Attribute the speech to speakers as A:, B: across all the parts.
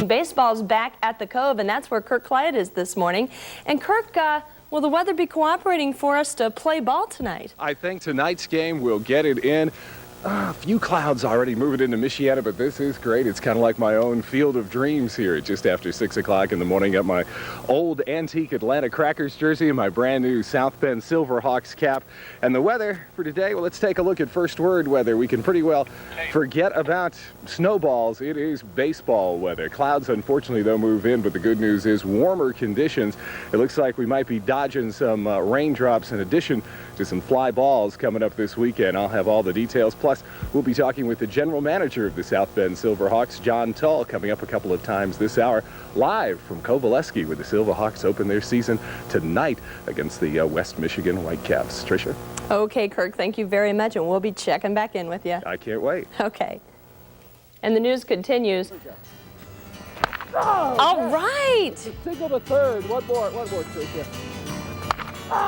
A: Baseball's back at the Cove, and that's where Kirk Clyatt is this morning. And Kirk, will the weather be cooperating for us to play ball tonight?
B: I think tonight's game will get it in. A few clouds already moving into Michiana, but this is great. It's kind of like my own field of dreams here just after 6 o'clock in the morning. Got my old antique Atlanta Crackers jersey and my brand new South Bend Silverhawks cap. And the weather for today, well, let's take a look at first word weather. We can pretty well forget about snowballs. It is baseball weather. Clouds, unfortunately, though, move in, but the good news is warmer conditions. It looks like we might be dodging some raindrops in addition to some fly balls coming up this weekend. I'll have all the details. Plus, we'll be talking with the general manager of the South Bend Silverhawks, John Tull, coming up a couple of times this hour, live from Coveleski, where the Silverhawks open their season tonight against the West Michigan Whitecaps. Tricia?
A: Okay, Kirk, thank you very much, and we'll be checking back in with you.
B: I can't wait.
A: Okay. And the news continues.
B: Oh,
A: all right.
B: Single to third. One more, Tricia.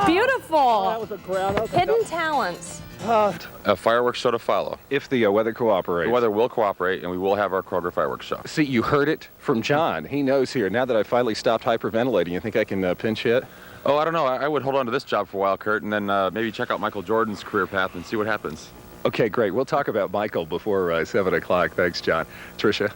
A: Beautiful.
B: Oh, that was a ground.
A: Hidden talents.
C: A fireworks show to follow.
B: If the weather cooperates.
C: The weather will cooperate, and we will have our Kroger fireworks show.
B: See, you heard it from John. He knows here. Now that I finally stopped hyperventilating, you think I can pinch hit?
C: Oh, I don't know. I would hold on to this job for a while, Kurt, and then maybe check out Michael Jordan's career path and see what happens.
B: Okay, great. We'll talk about Michael before 7 o'clock. Thanks, John. Tricia?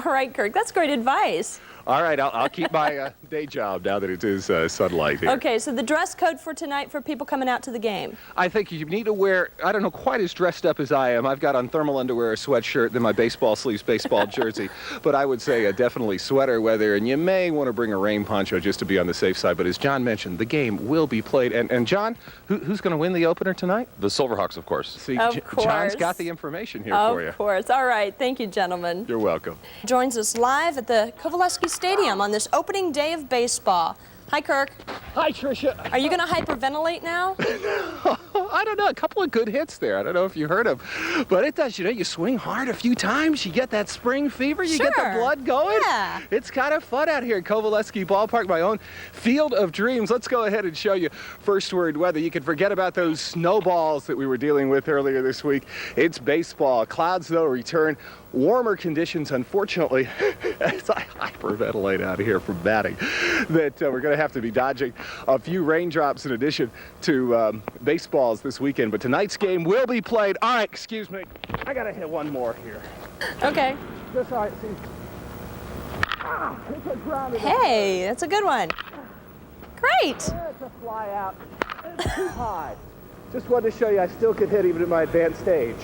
A: All right, Kirk. That's great advice.
B: All right, I'll keep my day job now that it is sunlight here.
A: Okay, so the dress code for tonight for people coming out to the game.
B: I think you need to wear, I don't know, quite as dressed up as I am. I've got on thermal underwear, a sweatshirt, then my baseball sleeves, baseball jersey. But I would say definitely sweater weather, and you may want to bring a rain poncho just to be on the safe side. But as John mentioned, the game will be played. And John, who's going to win the opener tonight?
C: The Silverhawks, of course.
B: See,
A: of course.
B: John's got the information here for you.
A: Of course. All right. Thank you, gentlemen.
B: You're welcome.
A: Joins us live at the Coveleski Stadium on this opening day of baseball. Hi, Kirk.
B: Hi, Tricia.
A: Are you going to hyperventilate now?
B: I don't know. A couple of good hits there. I don't know if you heard them. But it does, you swing hard a few times. You get that spring fever. You get the blood going.
A: Yeah.
B: It's kind of fun out here at Coveleski Ballpark, my own field of dreams. Let's go ahead and show you first word weather. You can forget about those snowballs that we were dealing with earlier this week. It's baseball. Clouds, though, return. Warmer conditions, unfortunately, as I hyperventilate out of here from batting, that we're going to have to be dodging a few raindrops in addition to baseballs this weekend. But tonight's game will be played. All right, excuse me. I got to hit one more here.
A: Okay.
B: Just all right, see. It's a grounded.
A: Hey, that's a good one. Great.
B: It's a fly out. It's too high. Just wanted to show you I still could hit even at my advanced stage.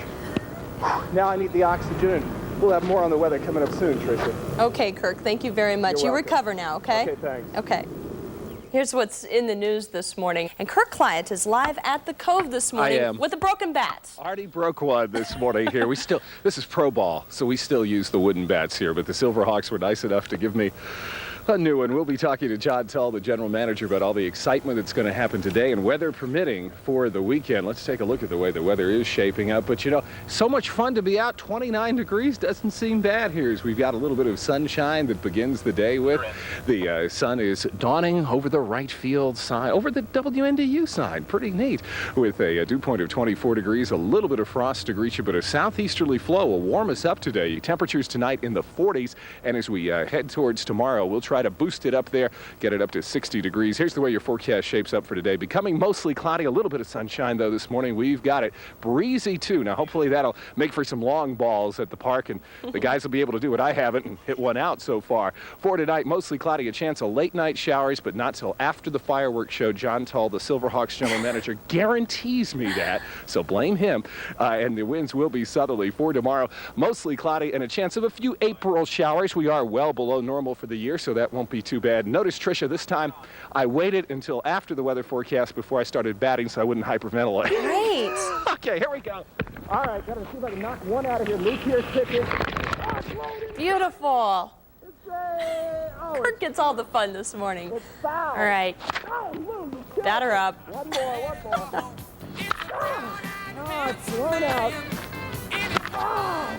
B: Now I need the oxygen. We'll have more on the weather coming up soon, Tricia.
A: Okay, Kirk, thank you very much. You recover now, okay?
B: Okay, thanks.
A: Okay. Here's what's in the news this morning. And Kirk Clyatt is live at the Cove this morning with a broken bat.
B: Already broke one this morning here. This is pro ball, so we still use the wooden bats here, but the Silverhawks were nice enough to give me a new one. We'll be talking to John Tull, the general manager, about all the excitement that's going to happen today and weather permitting for the weekend. Let's take a look at the way the weather is shaping up. But so much fun to be out. 29 degrees doesn't seem bad here as we've got a little bit of sunshine that begins the day with. The sun is dawning over the right field side, over the WNDU side. Pretty neat with a dew point of 24 degrees, a little bit of frost to greet you, but a southeasterly flow will warm us up today. Temperatures tonight in the 40s, and as we head towards tomorrow, we'll try to boost it up there, get it up to 60 degrees. Here's the way your forecast shapes up for today. Becoming mostly cloudy, a little bit of sunshine though this morning. We've got it. Breezy too. Now hopefully that'll make for some long balls at the park, and the guys will be able to do what I haven't and hit one out so far. For tonight, mostly cloudy, a chance of late night showers, but not till after the fireworks show. John Tull, the Silverhawks general manager, guarantees me that, so blame him. And the winds will be southerly. For tomorrow, mostly cloudy and a chance of a few April showers. We are well below normal for the year, so that won't be too bad. Notice, Tricia, this time I waited until after the weather forecast before I started batting so I wouldn't hyperventilate.
A: Great.
B: Okay, here we go. All right, gotta see if I can knock one out of here. Luke here's pitching.
A: Beautiful.
B: Oh,
A: Kirk gets all the fun this morning.
B: it's foul.
A: All right.
B: Oh,
A: Batter up.
B: One more. Oh, it's thrown out. Oh.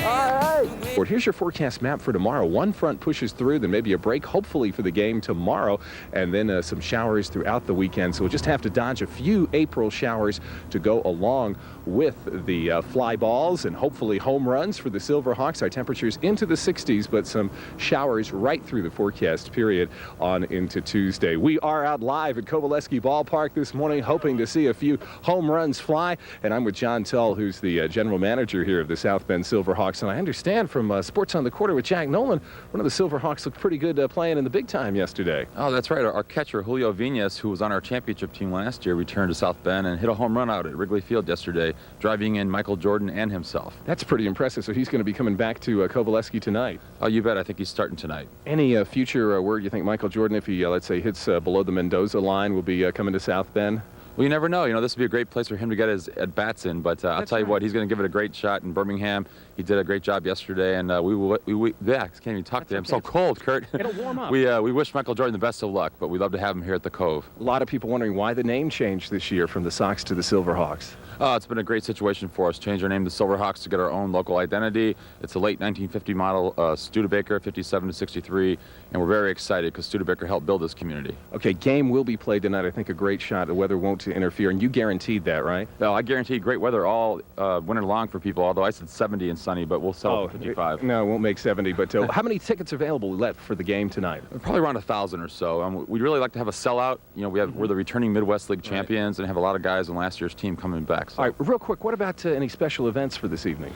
B: All right. Here's your forecast map for tomorrow. One front pushes through, then maybe a break, hopefully for the game tomorrow, and then some showers throughout the weekend. So we'll just have to dodge a few April showers to go along with the fly balls and hopefully home runs for the Silverhawks. Our temperatures into the 60s, but some showers right through the forecast period on into Tuesday. We are out live at Coveleski Ballpark this morning, hoping to see a few home runs fly. And I'm with John Tull, who's the general manager here of the South Bend Silverhawks. And I understand from Sports on the Quarter with Jack Nolan, one of the Silverhawks looked pretty good playing in the big time yesterday.
C: Oh, that's right. Our catcher, Julio Vinas, who was on our championship team last year, returned to South Bend and hit a home run out at Wrigley Field yesterday, driving in Michael Jordan and himself.
B: That's pretty impressive. So he's going to be coming back to Coveleski tonight.
C: Oh, you bet. I think he's starting tonight.
B: Any future word you think Michael Jordan, if he, let's say, hits below the Mendoza line, will be coming to South Bend?
C: Well, you never know. You know, this would be a great place for him to get his at-bats in, but I'll tell you what, he's going to give it a great shot in Birmingham. He did a great job yesterday, and I can't even talk to him. I'm so cold, Kurt.
B: It'll warm up.
C: We wish Michael Jordan the best of luck, but we'd love to have him here at the Cove.
B: A lot of people wondering why the name changed this year from the Sox to the Silverhawks.
C: It's been a great situation for us. Changed our name to Silverhawks to get our own local identity. It's a late 1950 model Studebaker, 57 to 63, and we're very excited because Studebaker helped build this community.
B: Okay, game will be played tonight. I think a great shot. The weather won't interfere, and you guaranteed that, right?
C: No, I guaranteed great weather all winter long for people, although I said 70 and sunny, but we'll sell 55.
B: No, it won't make 70, but how many tickets available left for the game tonight?
C: Probably around 1,000 or so. We'd really like to have a sellout. You know, we're the returning Midwest League champions and have a lot of guys on last year's team coming back. So.
B: All right, real quick, what about any special events for this evening?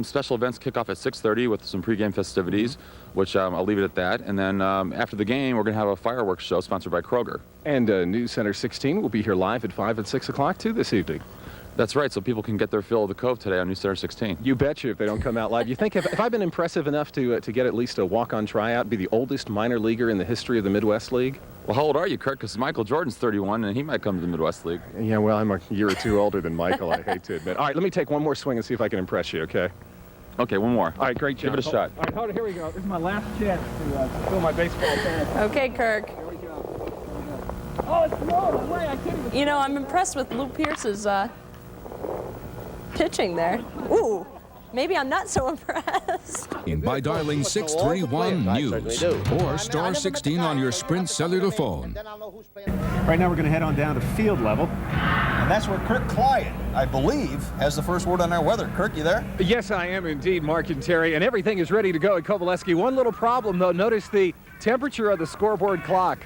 C: Special events kick off at 6:30 with some pregame festivities, which I'll leave it at that. And then after the game, we're going to have a fireworks show sponsored by Kroger. And
B: News Center 16 will be here live at 5 and 6 o'clock too this evening.
C: That's right, so people can get their fill of the Cove today on News Center 16.
B: You betcha if they don't come out live. You think if I've been impressive enough to get at least a walk-on tryout, be the oldest minor leaguer in the history of the Midwest League?
C: Well, how old are you, Kirk? Because Michael Jordan's 31, and he might come to the Midwest League.
B: Yeah, well, I'm a year or two older than Michael, I hate to admit. All right, let me take one more swing and see if I can impress you, okay?
C: Okay, one more.
B: All right, great job.
C: Give it a shot.
B: All right, hold it. Here we go. This is my last chance to fill my baseball bag.
A: Okay, Kirk.
B: Here we go. Oh, it's blown away. I can't even...
A: You know, I'm impressed with Lou Pierce's pitching there. Ooh, maybe I'm not so impressed.
D: By dialing 631-NEWS or star 16 on your Sprint cellular phone.
E: Right now we're going to head on down to field level. And that's where Kirk Clyatt, I believe, has the first word on our weather. Kirk, you there?
B: Yes, I am indeed, Mark and Terry, and everything is ready to go at Coveleski. One little problem, though. Notice the temperature of the scoreboard clock.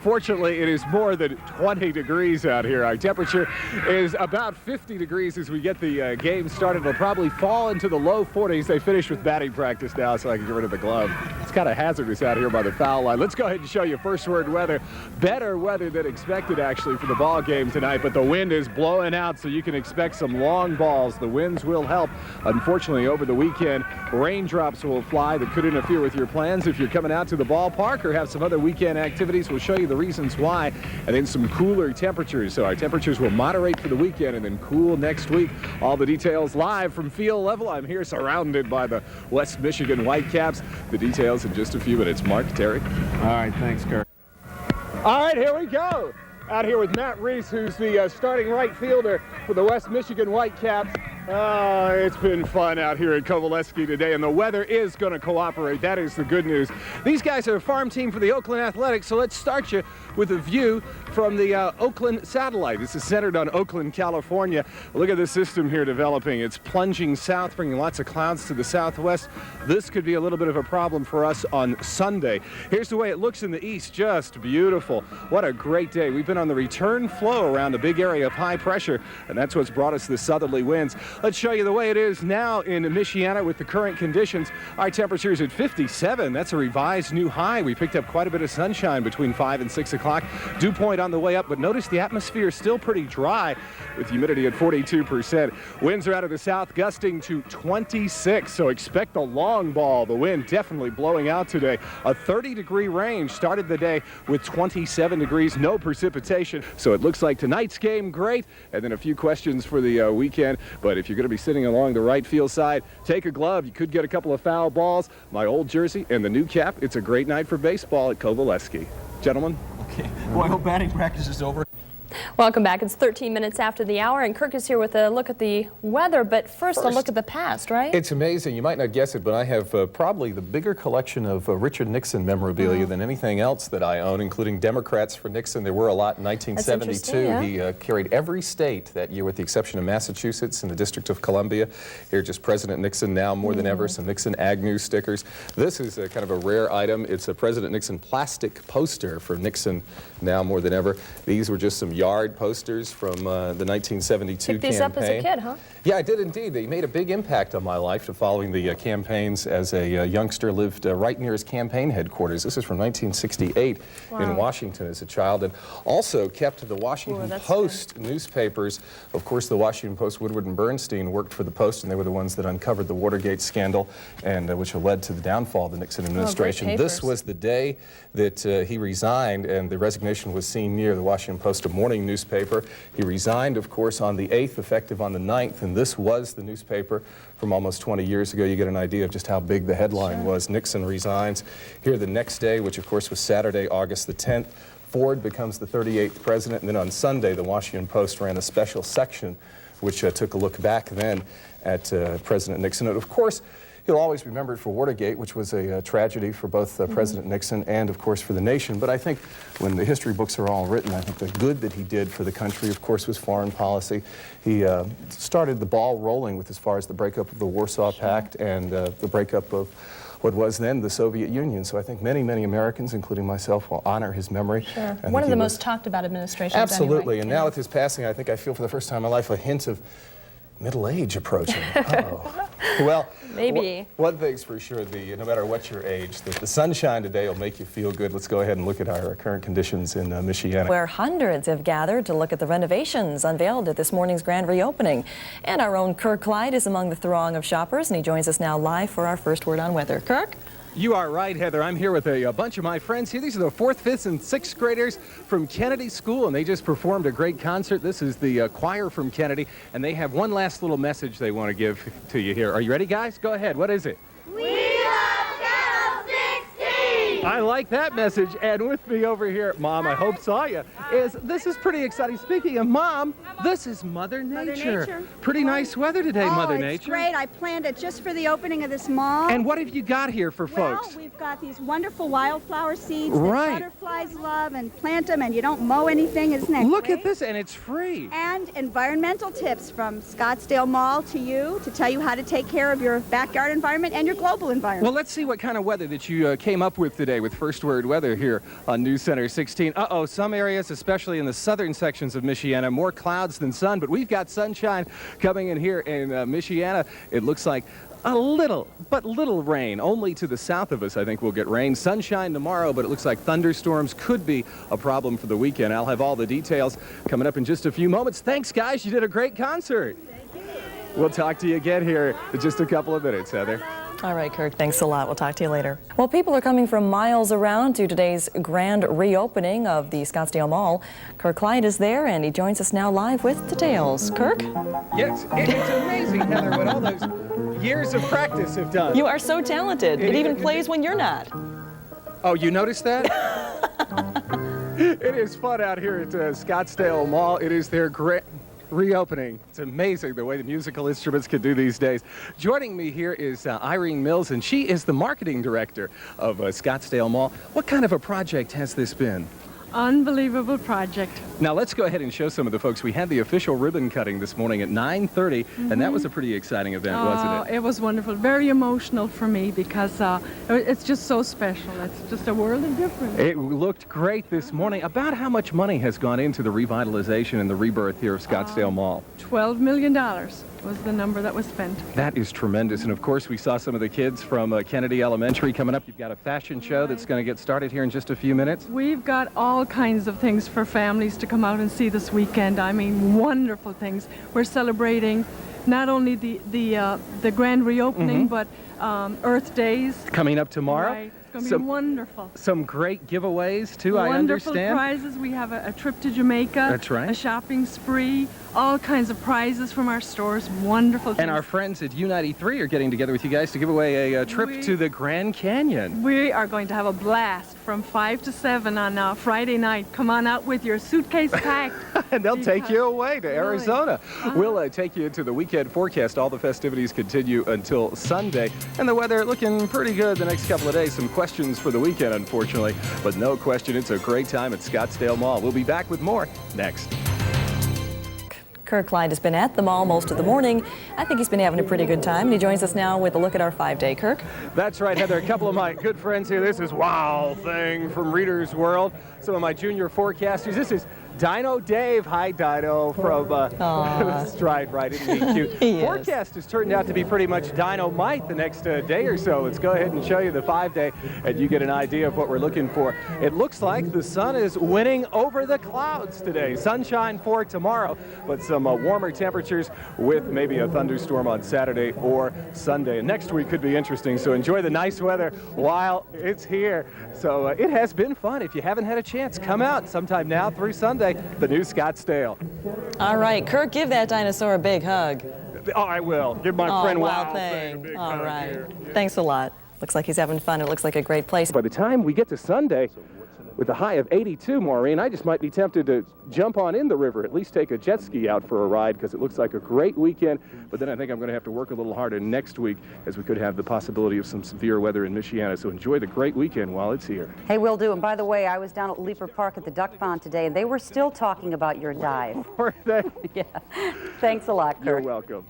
B: Fortunately, it is more than 20 degrees out here. Our temperature is about 50 degrees as we get the game started. It'll probably fall into the low 40s. They finish with batting practice now, so I can get rid of the glove. It's kind of hazardous out here by the foul line. Let's go ahead and show you first word weather. Better weather than expected, actually, for the ball game tonight, but the wind is blowing out, so you can expect some long balls. The winds will help. Unfortunately, over the weekend, raindrops will fly that could interfere with your plans if you're coming out to the ballpark or have some other weekend activities. We'll show you the reasons why, and then some cooler temperatures. So our temperatures will moderate for the weekend and then cool next week. All the details live from field level. I'm here surrounded by the West Michigan Whitecaps. The details in just a few minutes. Mark, Terry.
E: All right, thanks, Kirk.
B: All right, here we go. Out here with Matt Reese, who's the starting right fielder for the West Michigan Whitecaps. It's been fun out here at Coveleski today, and the weather is going to cooperate. That is the good news. These guys are a farm team for the Oakland Athletics, so let's start you with a view from the Oakland satellite. This is centered on Oakland, California. Look at the system here developing. It's plunging south, bringing lots of clouds to the southwest. This could be a little bit of a problem for us on Sunday. Here's the way it looks in the east. Just beautiful. What a great day. We've been on the return flow around a big area of high pressure, and that's what's brought us the southerly winds. Let's show you the way it is now in Michiana with the current conditions. Our temperature is at 57. That's a revised new high. We picked up quite a bit of sunshine between 5 and 6 o'clock. Dew point on the way up, but notice the atmosphere is still pretty dry with humidity at 42%. Winds are out of the south, gusting to 26, so expect the long ball. The wind definitely blowing out today. A 30-degree range started the day with 27 degrees, no precipitation. So it looks like tonight's game great, and then a few questions for the weekend. But if you're going to be sitting along the right field side, take a glove. You could get a couple of foul balls. My old jersey and the new cap. It's a great night for baseball at Coveleski. Gentlemen.
E: Okay. Well, I hope batting practice is over.
A: Welcome back. It's 13 minutes after the hour, and Kirk is here with a look at the weather, but first a look at the past, right?
E: It's amazing. You might not guess it, but I have probably the bigger collection of Richard Nixon memorabilia than anything else that I own, including Democrats for Nixon. There were a lot in 1972.
A: Yeah.
E: He carried every state that year with the exception of Massachusetts and the District of Columbia. Here, just President Nixon now more than ever, some Nixon Agnew stickers. This is a kind of a rare item. It's a President Nixon plastic poster for Nixon now more than ever. These were just some yard posters from the 1972
A: Picked these
E: campaign.
A: up as a kid, huh?
E: Yeah, I did indeed. They made a big impact on my life to following the campaigns as a youngster. Lived right near his campaign headquarters. This is from 1968 in Washington as a child, and also kept the Washington Post newspapers. Of course, the Washington Post, Woodward and Bernstein worked for the Post, and they were the ones that uncovered the Watergate scandal, and which led to the downfall of the Nixon administration. This was the day that he resigned, and the resignation was seen near the Washington Post, a morning newspaper. He resigned, of course, on the 8th, effective on the 9th, and this was the newspaper from almost 20 years ago. You get an idea of just how big the headline was. Nixon resigns. Here the next day, which of course was Saturday, August the 10th, Ford becomes the 38th president, and then on Sunday, the Washington Post ran a special section which took a look back then at President Nixon. And of course, he'll always be remembered for Watergate, which was a tragedy for both President Nixon and, of course, for the nation. But I think when the history books are all written, I think the good that he did for the country, of course, was foreign policy. He started the ball rolling with as far as the breakup of the Warsaw Pact and the breakup of what was then the Soviet Union. So I think many, many Americans, including myself, will honor his memory.
A: Sure. One of the most talked about administrations.
E: Absolutely.
A: Anyway.
E: And now with his passing, I think I feel for the first time in my life a hint of middle age approaching. Uh-oh. Well,
A: maybe.
E: One thing's for sure, no matter what your age, the sunshine today will make you feel good. Let's go ahead and look at our current conditions in Michiana.
F: Where hundreds have gathered to look at the renovations unveiled at this morning's grand reopening. And our own Kirk Clyatt is among the throng of shoppers, and he joins us now live for our first word on weather. Kirk?
B: You are right, Heather. I'm here with a bunch of my friends here. These are the 4th, 5th, and 6th graders from Kennedy School, and they just performed a great concert. This is the choir from Kennedy, and they have one last little message they want to give to you here. Are you ready, guys? Go ahead. What is it?
G: We love Channel 16!
B: I like that message. And with me over here, Mom, I hope saw you, this is pretty exciting. Speaking of Mom, this is Mother Nature. Pretty nice weather today, Mother Nature.
G: It's great. I planned it just for the opening of this mall.
B: And what have you got here for folks?
G: Well, we've got these wonderful wildflower seeds
B: Right.
G: that butterflies love and plant them, and you don't mow anything. Isn't that
B: Look
G: great?
B: at this, and it's free.
G: And environmental tips from Scottsdale Mall to you to tell you how to take care of your backyard environment and your global environment.
B: Well, let's see what kind of weather that you came up with today with First Word Weather here on News Center 16. Uh-oh, some areas, especially in the southern sections of Michiana, more clouds than sun, but we've got sunshine coming in here in Michiana. It looks like a little rain. Only to the south of us, I think we'll get rain. Sunshine tomorrow, but it looks like thunderstorms could be a problem for the weekend. I'll have all the details coming up in just a few moments. Thanks, guys. You did a great concert. We'll talk to you again here in just a couple of minutes, Heather.
F: All right, Kirk, thanks a lot. We'll talk to you later. Well, people are coming from miles around to today's grand reopening of the Scottsdale Mall. Kirk Clyatt is there, and he joins us now live with details. Kirk?
B: Yes, it's amazing, Heather, what all those years of practice have done.
F: You are so talented. It even plays when you're not.
B: Oh, you noticed that? It is fun out here at Scottsdale Mall. It is their great reopening. It's amazing the way the musical instruments can do these days. Joining me here is Irene Mills, and she is the marketing director of Scottsdale Mall. What kind of a project has this been?
H: Unbelievable project.
B: Now let's go ahead and show some of the folks. We had the official ribbon cutting this morning at 9:30, and that was a pretty exciting event, wasn't it?
H: It was wonderful. Very emotional for me because it's just so special. It's just a world of difference.
B: It looked great this morning. About how much money has gone into the revitalization and the rebirth here of Scottsdale Mall?
H: $12 million was the number that was spent.
B: That is tremendous. And of course, we saw some of the kids from Kennedy Elementary coming up. You've got a fashion show that's going to get started here in just a few minutes.
H: We've got all kinds of things for families to come out and see this weekend. I mean, wonderful things. We're celebrating not only the grand reopening, but Earth Days.
B: Coming up tomorrow.
H: Right. It's going to be wonderful.
B: Some great giveaways, too, I
H: Wonderful
B: understand.
H: prizes. We have a trip to Jamaica.
B: That's right.
H: A shopping spree. all kinds of prizes from our stores, wonderful things.
B: And our friends at U93 are getting together with you guys to give away a trip to the Grand Canyon.
H: We are going to have a blast from 5 to 7 on Friday night. Come on out with your suitcase packed.
B: And they'll take you away to Arizona. We'll take you into the weekend forecast. All the festivities continue until Sunday. And the weather looking pretty good the next couple of days. Some questions for the weekend, unfortunately. But no question, it's a great time at Scottsdale Mall. We'll be back with more next.
F: Kirk Clyatt has been at the mall most of the morning. I think he's been having a pretty good time. And he joins us now with a look at our 5-day. Kirk?
B: That's right, Heather. A couple of my good friends here. This is Wow Thing from Reader's World. Some of my junior forecasters. This is Dino Dave. Hi, Dino, from Stride, right? Isn't he cute?
F: He
B: Forecast has turned out to be pretty much dynamite the next day or so. Let's go ahead and show you the 5-day, and you get an idea of what we're looking for. It looks like the sun is winning over the clouds today. Sunshine for tomorrow, but some warmer temperatures with maybe a thunderstorm on Saturday or Sunday. And next week could be interesting, so enjoy the nice weather while it's here. So it has been fun. If you haven't had a chance, come out sometime now through Sunday, the new Scottsdale.
F: All right, Kirk, give that dinosaur a big hug.
B: Oh, I will. Give my friend
F: Wow
B: Wow Thing a
F: Thing.
B: big
F: All
B: hug
F: right.
B: here.
F: Thanks a lot. Looks like he's having fun. It looks like a great place.
B: By the time we get to Sunday, with a high of 82, Maureen, I just might be tempted to jump on in the river, at least take a jet ski out for a ride, because it looks like a great weekend. But then I think I'm going to have to work a little harder next week, as we could have the possibility of some severe weather in Michiana. So enjoy the great weekend while it's here.
I: Hey, will do. And by the way, I was down at Leaper Park at the duck pond today, and they were still talking about your dive.
B: Were they?
I: Yeah. Thanks a lot, Kirk.
B: You're welcome.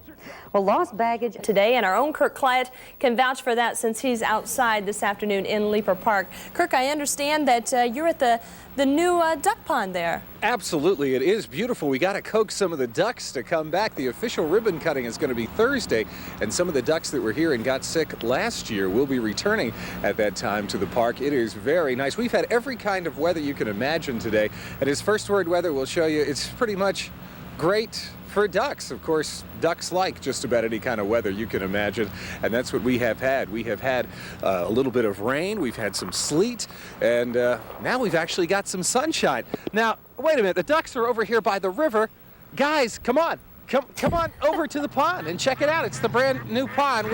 I: Well, lost baggage
A: Today, and our own Kirk Clyatt can vouch for that since he's outside this afternoon in Leaper Park. Kirk, I understand that you're at the new duck pond there.
B: Absolutely, it is beautiful. We got to coax some of the ducks to come back. The official ribbon cutting is going to be Thursday, and some of the ducks that were here and got sick last year will be returning at that time to the park. It is very nice. We've had every kind of weather you can imagine today, and his first word weather will show you it's pretty much great for ducks. Of course, ducks like just about any kind of weather you can imagine, and that's what we have had. We have had a little bit of rain, we've had some sleet, and now we've actually got some sunshine. Now, wait a minute, the ducks are over here by the river. Guys, come on. Come on over to the pond and check it out. It's the brand new pond.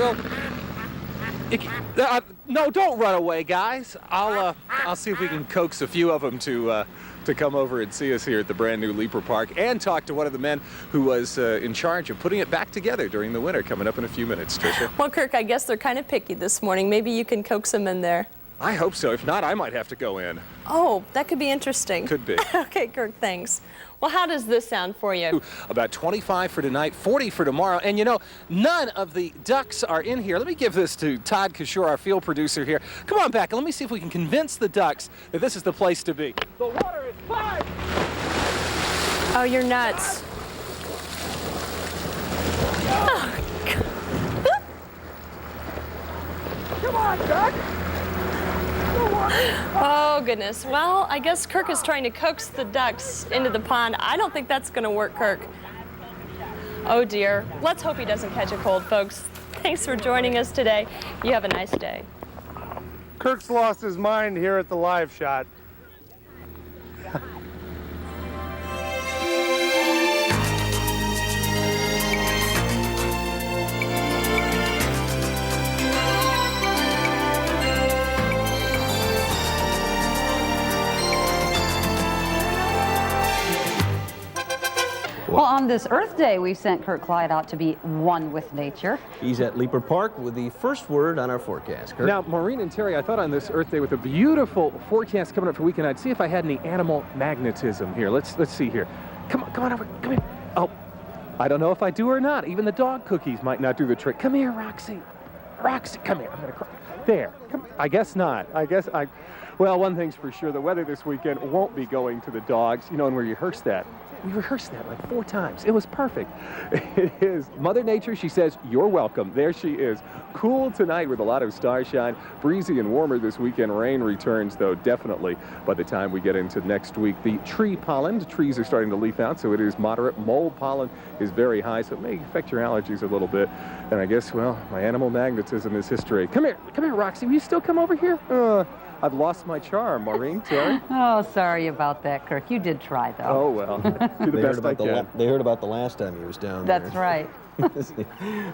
B: No, don't run away, guys. I'll see if we can coax a few of them to come over and see us here at the brand new Leaper Park and talk to one of the men who was in charge of putting it back together during the winter, coming up in a few minutes. Tricia?
A: Well, Kirk, I guess they're kind of picky this morning. Maybe you can coax them in there.
B: I hope so. If not, I might have to go in.
A: Oh, that could be interesting.
B: Could be.
A: Okay, Kirk, thanks. Well, how does this sound for you?
B: About 25 for tonight, 40 for tomorrow. And you know, none of the ducks are in here. Let me give this to Todd Kishore, our field producer here. Come on back and let me see if we can convince the ducks that this is the place to be. The water is fine.
A: Oh, you're nuts.
B: Come on, duck.
A: Oh, goodness. Well, I guess Kirk is trying to coax the ducks into the pond. I don't think that's going to work, Kirk. Oh, dear. Let's hope he doesn't catch a cold, folks. Thanks for joining us today. You have a nice day.
J: Kirk's lost his mind here at the live shot.
I: Well, on this Earth Day, we've sent Kirk Clyatt out to be one with nature.
K: He's at Leaper Park with the first word on our forecast. Kirk?
B: Now, Maureen and Terry, I thought on this Earth Day with a beautiful forecast coming up for the weekend, I'd see if I had any animal magnetism here. Let's see here. Come on over. Come here. Oh, I don't know if I do or not. Even the dog cookies might not do the trick. Come here, Roxy. Roxy, come here. I'm gonna cry. There. Come. I guess not. Well, one thing's for sure, the weather this weekend won't be going to the dogs. You know, and we rehearsed that. We rehearsed that like 4 times. It was perfect. It is Mother Nature. She says, you're welcome. There she is. Cool tonight with a lot of starshine. Breezy and warmer this weekend. Rain returns, though, definitely by the time we get into next week. The tree pollen, the trees are starting to leaf out, so it is moderate. Mold pollen is very high, so it may affect your allergies a little bit. And I guess, well, my animal magnetism is history. Come here, Roxy. Will you still come over here?
E: I've lost my charm, Maureen, Terry.
I: Oh, sorry about that, Kirk. You did try, though.
E: Oh, well, do the best I can.
K: They heard about the last time he was down there.
I: That's right.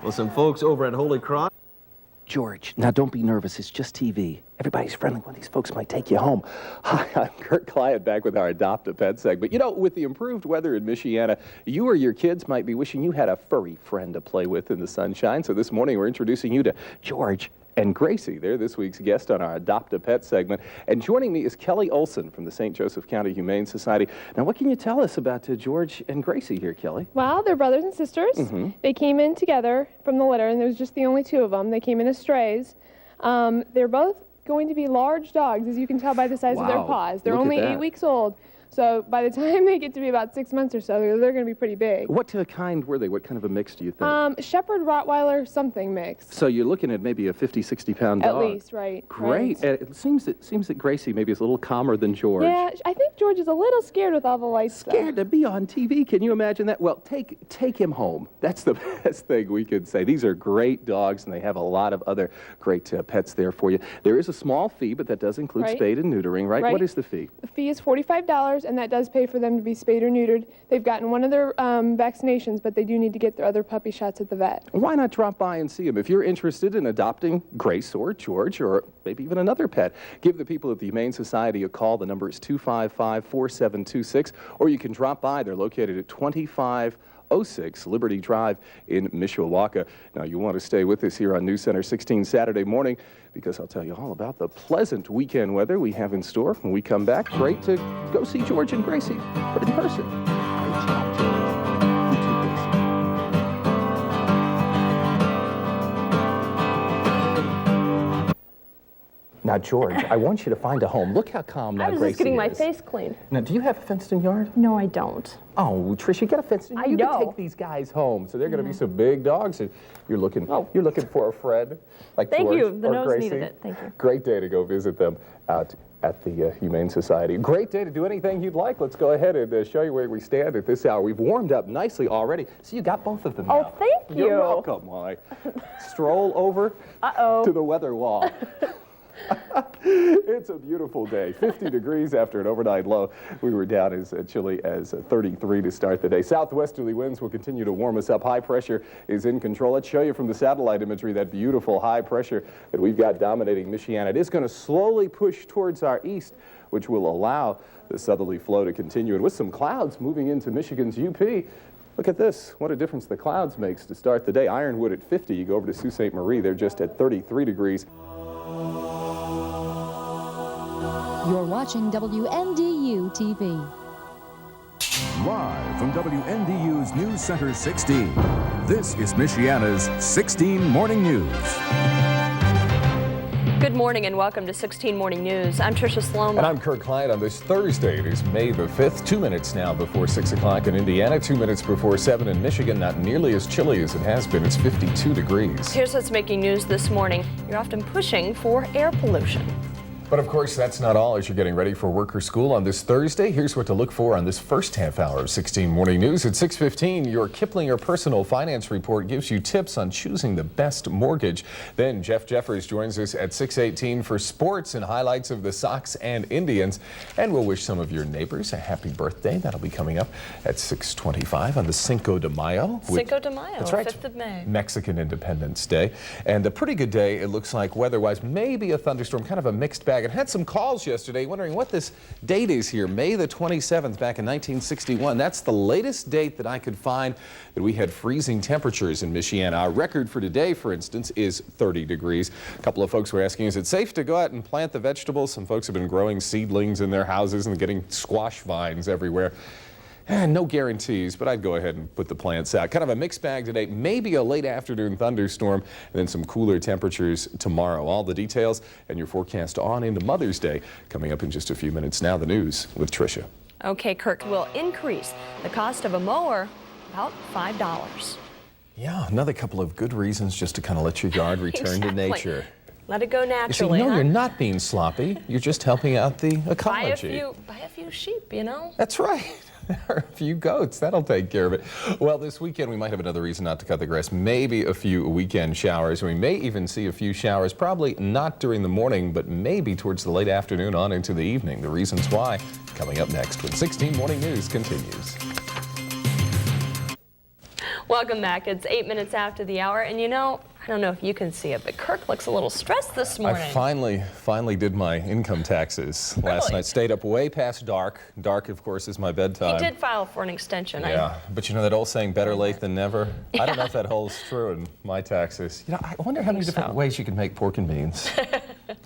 K: Well, some folks over at Holy Cross.
L: George, now don't be nervous. It's just TV. Everybody's friendly when these folks might take you home.
B: Hi, I'm Kirk Clyatt, back with our Adopt a Pet segment. You know, with the improved weather in Michiana, you or your kids might be wishing you had a furry friend to play with in the sunshine. So this morning we're introducing you to George and Gracie. They're this week's guest on our Adopt a Pet segment. And joining me is Kelly Olson from the St. Joseph County Humane Society. Now, what can you tell us about George and Gracie here, Kelly?
M: Well, they're brothers and sisters. They came in together from the litter, and there was just the only two of them. They came in as strays. They're both going to be large dogs, as you can tell by the size of their paws. They're only 8 weeks old. So by the time they get to be about 6 months or so, they're going to be pretty big.
B: What kind were they? What kind of a mix do you think?
M: Shepherd, Rottweiler, something mixed.
B: So you're looking at maybe a 50, 60-pound dog.
M: At least, right.
B: Great.
M: Right.
B: It seems that Gracie maybe is a little calmer than George.
M: Yeah, I think George is a little scared with all the lights.
B: Scared to be on TV. Can you imagine that? Well, take him home. That's the best thing we could say. These are great dogs, and they have a lot of other great pets there for you. There is a small fee, but that does include spade and neutering, right? What is the fee?
M: The fee is $45, and that does pay for them to be spayed or neutered. They've gotten one of their vaccinations, but they do need to get their other puppy shots at the vet.
B: Why not drop by and see them? If you're interested in adopting Grace or George or maybe even another pet, give the people at the Humane Society a call. The number is 255-4726, or you can drop by. They're located at 2506 Liberty Drive in Mishawaka. Now, you want to stay with us here on News Center 16 Saturday morning, because I'll tell you all about the pleasant weekend weather we have in store when we come back. Great to go see George and Gracie in person. Great job, George. You too, Gracie. Now, George, I want you to find a home. Look how calm now Gracie is.
A: I was just getting my face cleaned.
B: Now, do you have a fenced-in yard?
A: No, I don't.
B: Oh, Trish, you got a fenced-in yard. You can take these guys home. So they're going to be some big dogs. And you're looking for a friend like George
A: Thank you. The
B: or
A: nose
B: Gracie.
A: needed it. Thank you.
B: Great day to go visit them out at the Humane Society. Great day to do anything you'd like. Let's go ahead and show you where we stand at this hour. We've warmed up nicely already. So you got both of them now.
A: Oh, thank you.
B: You're welcome. While I stroll over to the weather wall. It's a beautiful day. 50 degrees after an overnight low. We were down as chilly as 33 to start the day. Southwesterly winds will continue to warm us up. High pressure is in control. Let's show you from the satellite imagery that beautiful high pressure that we've got dominating Michiana. It is going to slowly push towards our east, which will allow the southerly flow to continue. And with some clouds moving into Michigan's UP, look at this. What a difference the clouds makes to start the day. Ironwood at 50. You go over to Sault Ste. Marie. They're just at 33 degrees.
N: You're watching WNDU TV.
D: Live from WNDU's News Center 16, this is Michiana's 16 Morning News.
A: Good morning and welcome to 16 Morning News. I'm Tricia Sloan.
E: And I'm Kirk Clyatt on this Thursday. It is May the 5th, 2 minutes now before 6 o'clock in Indiana, 2 minutes before 7 in Michigan. Not nearly as chilly as it has been. It's 52 degrees.
A: Here's what's making news this morning. You're often pushing for air pollution.
E: But of course, that's not all as you're getting ready for work or school on this Thursday. Here's what to look for on this first half hour of 16 Morning News. At 6:15, your Kiplinger Personal Finance Report gives you tips on choosing the best mortgage. Then Jeff Jeffers joins us at 6:18 for sports and highlights of the Sox and Indians. And we'll wish some of your neighbors a happy birthday. That'll be coming up at 6:25 on the Cinco de Mayo.
A: Cinco de Mayo,
E: that's right,
A: 5th of May.
E: Mexican Independence Day. And a pretty good day, it looks like, weather-wise. Maybe a thunderstorm, kind of a mixed bag. It had some calls yesterday wondering what this date is here. May the 27th back in 1961. That's the latest date that I could find that we had freezing temperatures in Michiana. Our record for today, for instance, is 30 degrees. A couple of folks were asking, is it safe to go out and plant the vegetables? Some folks have been growing seedlings in their houses and getting squash vines everywhere. No guarantees, but I'd go ahead and put the plants out. Kind of a mixed bag today, maybe a late afternoon thunderstorm, and then some cooler temperatures tomorrow. All the details and your forecast on into Mother's Day coming up in just a few minutes. Now the news with Tricia.
A: Okay, Kirk, will increase the cost of a mower about $5.
E: Yeah, another couple of good reasons just to kind of let your yard return to nature.
A: Let it go naturally.
E: You see, no, you're not being sloppy. You're just helping out the ecology.
A: Buy a few sheep, you know?
E: That's right. There are a few goats. That'll take care of it. Well, this weekend we might have another reason not to cut the grass. Maybe a few weekend showers. We may even see a few showers, probably not during the morning, but maybe towards the late afternoon on into the evening. The reasons why coming up next when 16 Morning News continues.
A: Welcome back. It's 8 minutes after the hour, and you know, I don't know if you can see it, but Kirk looks a little stressed this morning.
E: I finally did my income taxes last night. Stayed up way past dark. Dark, of course, is my bedtime.
A: He did file for an extension.
E: Yeah, but you know that old saying, better late than never? Yeah. I don't know if that holds true in my taxes. You know, I wonder how many different ways you can make pork and beans.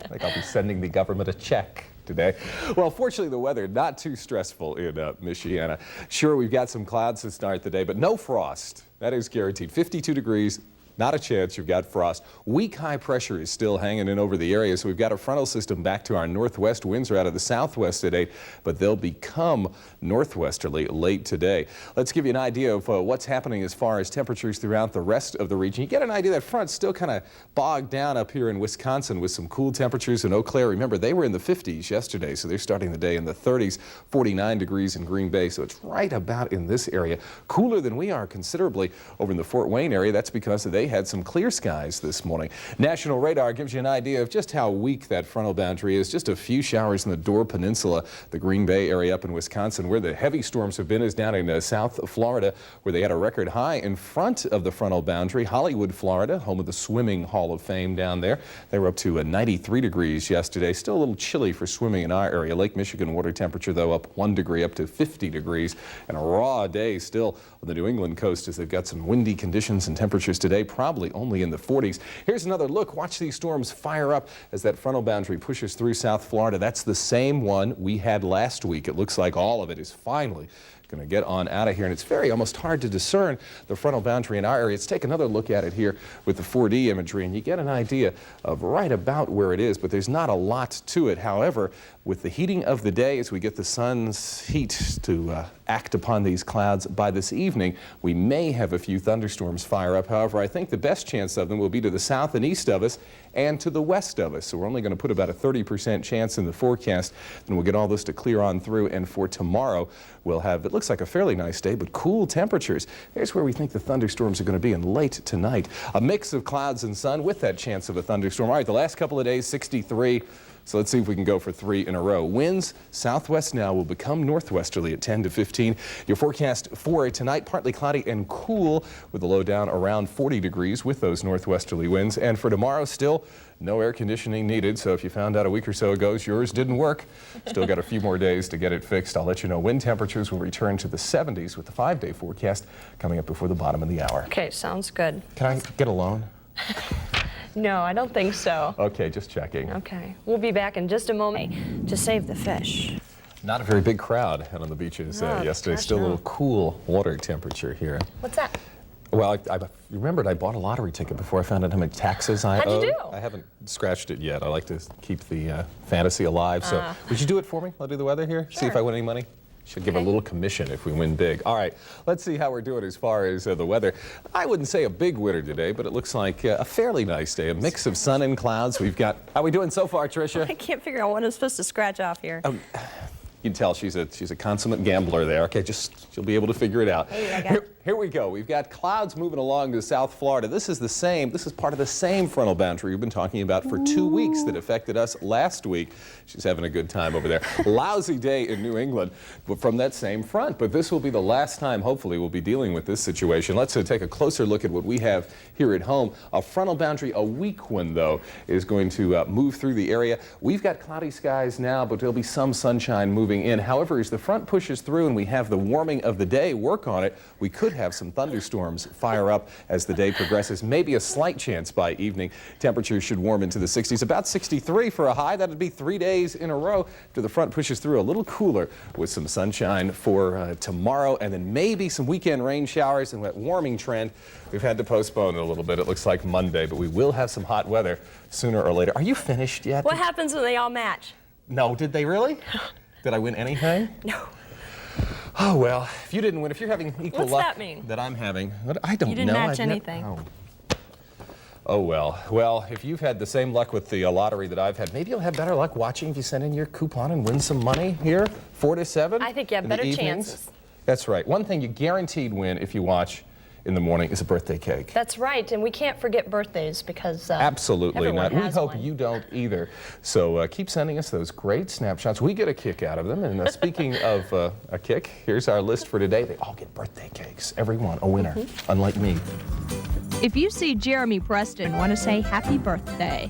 E: Like I'll be sending the government a check today. Well, fortunately, the weather not too stressful in Michiana. Sure, we've got some clouds to start the day, but no frost. That is guaranteed. 52 degrees. Not a chance you've got frost. Weak high pressure is still hanging in over the area, so we've got a frontal system back to our northwest. Winds are out of the southwest today, but they'll become northwesterly late today. Let's give you an idea of what's happening as far as temperatures throughout the rest of the region. You get an idea that front's still kind of bogged down up here in Wisconsin with some cool temperatures in Eau Claire. Remember, they were in the 50s yesterday, so they're starting the day in the 30s, 49 degrees in Green Bay, so it's right about in this area. Cooler than we are considerably over in the Fort Wayne area. That's because they had some clear skies this morning. National radar gives you an idea of just how weak that frontal boundary is. Just a few showers in the Door Peninsula, the Green Bay area up in Wisconsin. Where the heavy storms have been is down in South Florida, where they had a record high in front of the frontal boundary. Hollywood, Florida, home of the Swimming Hall of Fame down there. They were up to 93 degrees yesterday. Still a little chilly for swimming in our area. Lake Michigan water temperature, though, up 1 degree up to 50 degrees. And a raw day still on the New England coast as they've got some windy conditions and temperatures today, probably only in the 40s. Here's another look. Watch these storms fire up as that frontal boundary pushes through South Florida. That's the same one we had last week. It looks like all of it is finally going to get on out of here, and it's very almost hard to discern the frontal boundary in our area. Let's take another look at it here with the 4D imagery, and you get an idea of right about where it is, but there's not a lot to it. However, with the heating of the day, as we get the sun's heat to act upon these clouds by this evening, we may have a few thunderstorms fire up. However, I think the best chance of them will be to the south and east of us and to the west of us. So we're only going to put about a 30% chance in the forecast. Then we'll get all this to clear on through, and for tomorrow we'll have, it looks like a fairly nice day, but cool temperatures. There's where we think the thunderstorms are going to be in late tonight. A mix of clouds and sun with that chance of a thunderstorm. All right, the last couple of days, 63. So let's see if we can go for 3 in a row. Winds southwest now will become northwesterly at 10 to 15. Your forecast for tonight, partly cloudy and cool with a low down around 40 degrees with those northwesterly winds. And for tomorrow, still no air conditioning needed. So if you found out a week or so ago yours didn't work, still got a few more days to get it fixed. I'll let you know when temperatures will return to the 70s with the 5-day forecast coming up before the bottom of the hour.
A: Okay, sounds good.
E: Can I get a loan?
A: No, I don't think so.
E: Okay, just checking.
A: Okay, we'll be back in just a moment to save the fish.
E: Not a very big crowd out on the beaches yesterday. Still a little cool water temperature here.
A: What's that?
E: Well, I remembered I bought a lottery ticket before I found out how many taxes I owed.
A: How'd you do?
E: I haven't scratched it yet. I like to keep the fantasy alive. So would you do it for me? I'll do the weather here.
A: Sure.
E: See if I win any money. Should give a little commission if we win big. All right, let's see how we're doing as far as the weather. I wouldn't say a big winner today, but it looks like a fairly nice day. A mix of sun and clouds. We've got, how are we doing so far, Tricia?
A: I can't figure out what I'm supposed to scratch off here.
E: You can tell she's a consummate gambler there. Okay, just she'll be able to figure it out. Here we go. We've got clouds moving along to South Florida. This is part of the same frontal boundary we've been talking about for 2 weeks that affected us last week. She's having a good time over there. Lousy day in New England from that same front, but this will be the last time, hopefully, we'll be dealing with this situation. Let's take a closer look at what we have here at home. A frontal boundary, a weak one, though, is going to move through the area. We've got cloudy skies now, but there'll be some sunshine moving in. However, as the front pushes through and we have the warming of the day work on it, we could have some thunderstorms fire up as the day progresses. Maybe a slight chance by evening. Temperatures should warm into the 60s. About 63 for a high. That'd be 3 days in a row after the front pushes through. A little cooler with some sunshine for tomorrow, and then maybe some weekend rain showers. And that warming trend, we've had to postpone it a little bit. It looks like Monday, but we will have some hot weather sooner or later. Are you finished yet?
A: What happens when they all match?
E: No, did they really? Did I win anything?
A: No.
E: Oh, well, if you didn't win, if you're having equal luck that I'm having, I don't know.
A: You didn't match anything.
E: Oh, well. Well, if you've had the same luck with the lottery that I've had, maybe you'll have better luck watching if you send in your coupon and win some money here, 4 to 7.
A: I think you have better chances.
E: That's right. One thing you guaranteed win if you watch in the morning is a birthday cake.
A: That's right, and we can't forget birthdays because
E: absolutely not. We hope
A: one.
E: you don't either. So keep sending us those great snapshots. We get a kick out of them. And speaking of a kick, here's our list for today. They all get birthday cakes. Everyone a winner, unlike me.
O: If you see Jeremy Preston, want to say happy birthday.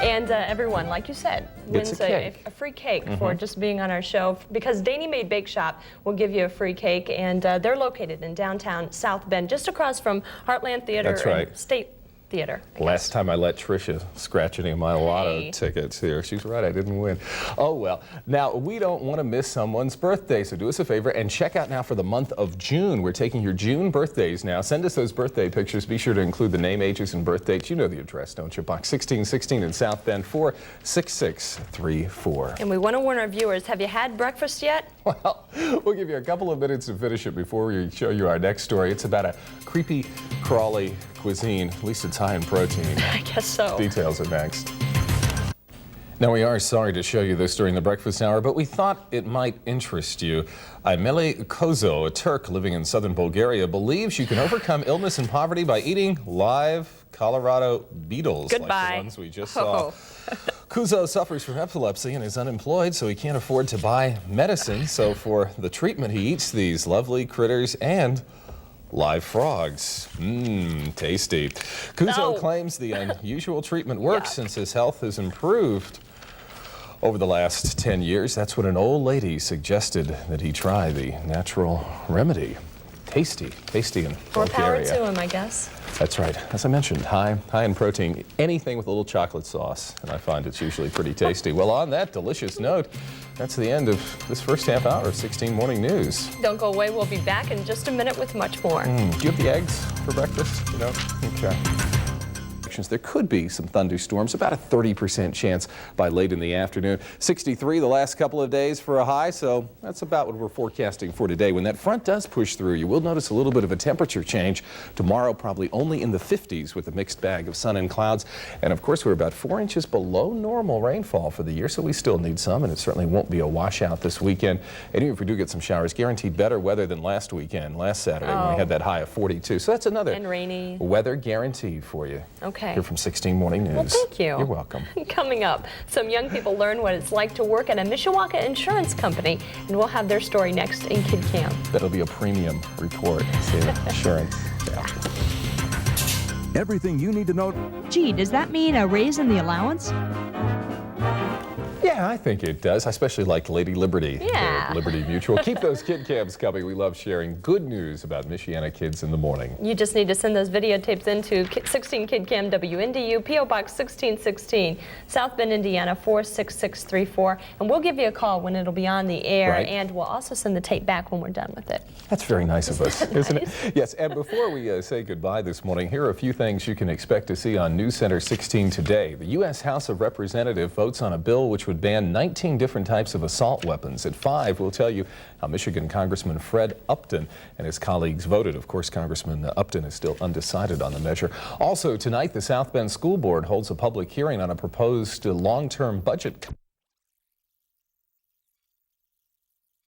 A: And everyone, like you said, wins a free cake for just being on our show, because Danny Maid Bake Shop will give you a free cake, and they're located in downtown South Bend, just across from Heartland Theater and State Theater.
E: Last time I let Tricia scratch any of my lotto tickets here. She's right, I didn't win. Oh well. Now, we don't want to miss someone's birthday, so do us a favor and check out now for the month of June. We're taking your June birthdays now. Send us those birthday pictures. Be sure to include the name, ages, and birth dates. You know the address, don't you? Box 1616 in South Bend, 46634.
A: And we want to warn our viewers, have you had breakfast yet?
E: Well, we'll give you a couple of minutes to finish it before we show you our next story. It's about a creepy, crawly cuisine. At least it's high in protein.
A: I guess so.
E: Details are next. Now, we are sorry to show you this during the breakfast hour, but we thought it might interest you. Aymeli Kozo, a Turk living in southern Bulgaria, believes you can overcome illness and poverty by eating live Colorado beetles like the ones we just saw. Kuzo suffers from epilepsy and is unemployed, so he can't afford to buy medicine. So for the treatment, he eats these lovely critters and live frogs. Tasty. Kuzo claims the unusual treatment works since his health has improved over the last 10 years. That's when an old lady suggested that he try the natural remedy. Tasty in
A: More power
E: Bulgaria.
A: to him, I guess.
E: That's right. As I mentioned, high in protein. Anything with a little chocolate sauce, and I find it's usually pretty tasty. Well, on that delicious note, that's the end of this first half hour of 16 Morning News.
A: Don't go away. We'll be back in just a minute with much more.
E: Do you have the eggs for breakfast? You know? Okay. There could be some thunderstorms, about a 30% chance by late in the afternoon. 63 the last couple of days for a high, so that's about what we're forecasting for today. When that front does push through, you will notice a little bit of a temperature change. Tomorrow, probably only in the 50s with a mixed bag of sun and clouds. And of course, we're about 4 inches below normal rainfall for the year, so we still need some, and it certainly won't be a washout this weekend. And even if we do get some showers, guaranteed better weather than last Saturday, when we had that high of 42. So that's another
A: rainy
E: weather guarantee for you.
A: Okay.
E: Here from 16 Morning News.
A: Well, thank you.
E: You're welcome.
A: Coming up, some young people learn what it's like to work at a Mishawaka insurance company, and we'll have their story next in Kid Cam.
E: That'll be a premium report. Insurance. Yeah.
D: Everything you need to know.
O: Gee, does that mean a raise in the allowance?
E: Yeah, I think it does. I especially like Lady Liberty.
A: Yeah.
E: Liberty Mutual. Keep those kid cams coming. We love sharing good news about Michiana kids in the morning.
A: You just need to send those videotapes into 16 Kid Cam WNDU, P.O. Box 1616, South Bend, Indiana 46634. And we'll give you a call when it'll be on the air, and we'll also send the tape back when we're done with it.
E: That's very nice of us, isn't it? Yes, and before we say goodbye this morning, here are a few things you can expect to see on News Center 16 today. The U.S. House of Representatives votes on a bill which would ban 19 different types of assault weapons. At 5, we'll tell you how Michigan Congressman Fred Upton and his colleagues voted. Of course, Congressman Upton is still undecided on the measure. Also tonight, the South Bend School Board holds a public hearing on a proposed long-term budget